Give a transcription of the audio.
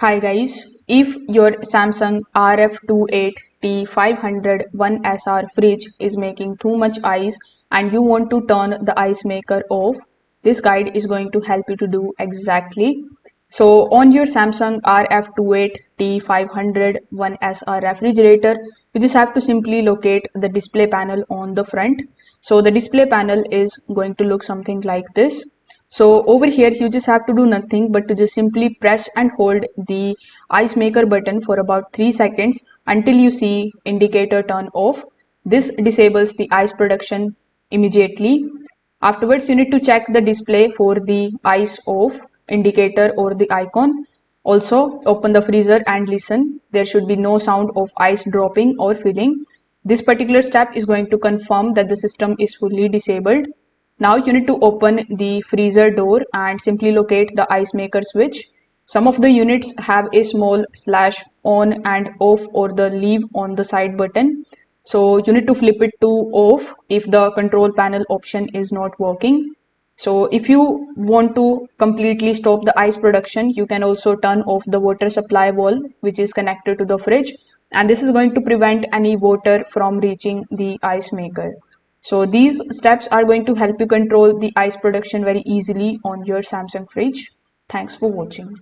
Hi guys, if your Samsung RF28T5001SR fridge is making too much ice and you want to turn the ice maker off, this guide is going to help you to do exactly. So on your Samsung RF28T5001SR refrigerator, you just have to simply locate the display panel on the front. So the display panel is going to look something like this. So over here, you just have to do nothing but to just simply press and hold the ice maker button for about 3 seconds until you see indicator turn off. This disables the ice production immediately. Afterwards, you need to check the display for the ice off indicator or the icon. Also, open the freezer and listen. There should be no sound of ice dropping or filling. This particular step is going to confirm that the system is fully disabled. Now you need to open the freezer door and simply locate the ice maker switch. Some of the units have a small slash on and off or the leave on the side button. So you need to flip it to off if the control panel option is not working. So if you want to completely stop the ice production, you can also turn off the water supply valve which is connected to the fridge, and this is going to prevent any water from reaching the ice maker. So these steps are going to help you control the ice production very easily on your Samsung fridge. Thanks for watching.